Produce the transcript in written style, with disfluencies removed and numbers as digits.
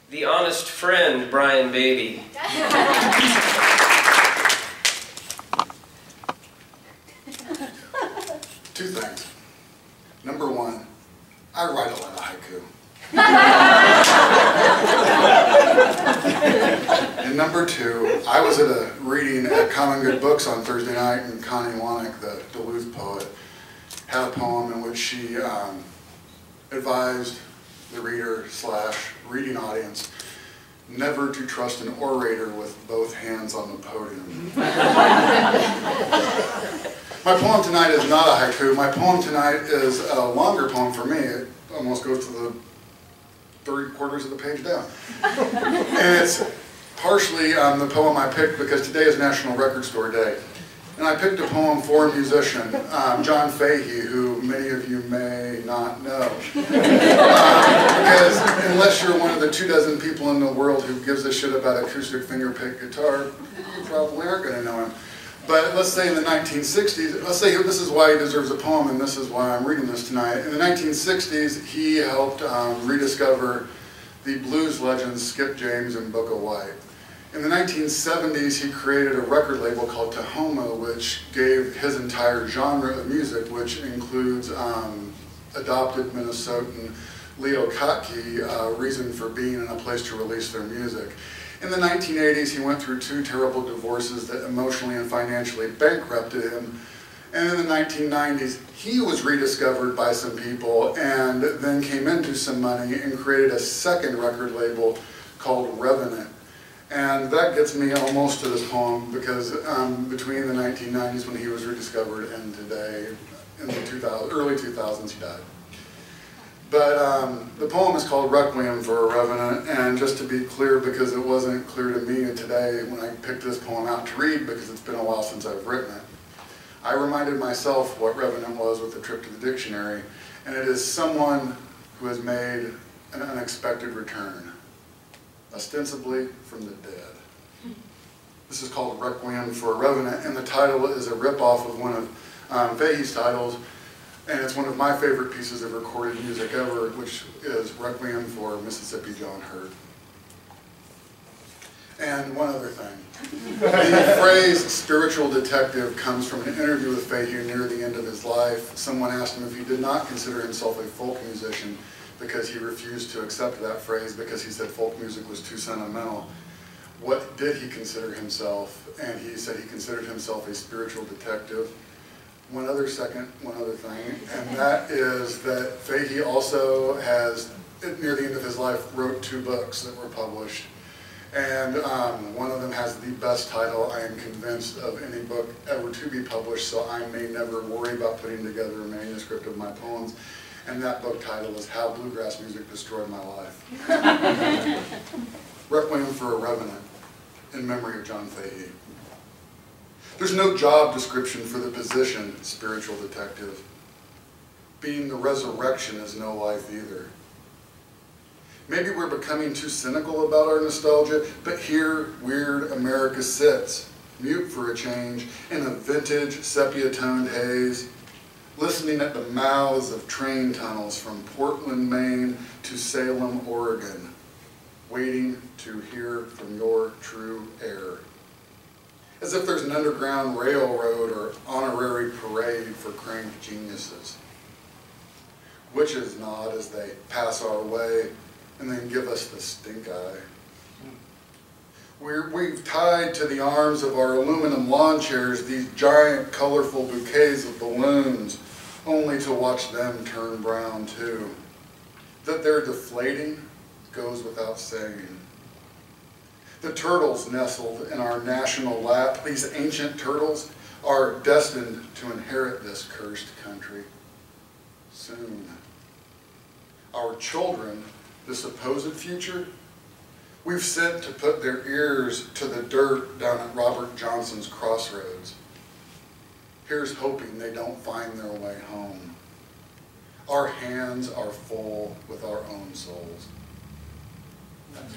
The honest friend, Brian Beatty. Two things. Number one, I write a lot of haiku. And number two, I was at a reading at Common Good Books on Thursday night, and Connie Wannick, the Duluth poet, had a poem in which she advised the reader/reading audience never to trust an orator with both hands on the podium. My poem tonight is not a haiku. My poem tonight is a longer poem for me. It almost goes to the 3/4 of the page down. And it's partially the poem I picked because today is National Record Store Day. And I picked a poem for a musician, John Fahey, who many of you may not know. Because unless you're one of the 24 people in the world who gives a shit about acoustic finger-picked guitar, you probably aren't going to know him. But let's say in the 1960s, let's say this is why he deserves a poem, and this is why I'm reading this tonight. In the 1960s, he helped rediscover the blues legends Skip James and Booker White. In the 1970s, he created a record label called Tahoma, which gave his entire genre of music, which includes adopted Minnesotan Leo Kottke, reason for being in a place to release their music. In the 1980s, he went through 2 terrible divorces that emotionally and financially bankrupted him. And in the 1990s, he was rediscovered by some people and then came into some money and created a second record label called Revenant. And that gets me almost to this poem because between the 1990s when he was rediscovered and today, in the early 2000s, he died. But the poem is called Requiem for a Revenant, and just to be clear, because it wasn't clear to me today when I picked this poem out to read, because it's been a while since I've written it, I reminded myself what Revenant was with a trip to the dictionary, and it is someone who has made an unexpected return, ostensibly from the dead. This is called Requiem for a Revenant, and the title is a rip-off of one of Fahey's titles, and it's one of my favorite pieces of recorded music ever, which is Requiem for Mississippi John Hurt. And one other thing. The phrase spiritual detective comes from an interview with Fahey near the end of his life. Someone asked him if he did not consider himself a folk musician because he refused to accept that phrase because he said folk music was too sentimental. What did he consider himself? And he said he considered himself a spiritual detective. One other thing, and that is that Fahey also has, near the end of his life, wrote 2 books that were published. And one of them has the best title, I am convinced, of any book ever to be published, so I may never worry about putting together a manuscript of my poems. And that book title is How Bluegrass Music Destroyed My Life. Requiem for a Revenant, in memory of John Fahey. There's no job description for the position, spiritual detective. Being the resurrection is no life either. Maybe we're becoming too cynical about our nostalgia, but here weird America sits, mute for a change, in a vintage sepia-toned haze, listening at the mouths of train tunnels from Portland, Maine to Salem, Oregon, waiting to hear from your true air. As if there's an underground railroad or honorary parade for cranked geniuses. Witches nod as they pass our way and then give us the stink eye. We've tied to the arms of our aluminum lawn chairs these giant colorful bouquets of balloons, only to watch them turn brown too. That they're deflating goes without saying. The turtles nestled in our national lap, these ancient turtles, are destined to inherit this cursed country soon. Our children, the supposed future, we've sent to put their ears to the dirt down at Robert Johnson's crossroads. Here's hoping they don't find their way home. Our hands are full with our own souls. Thanks.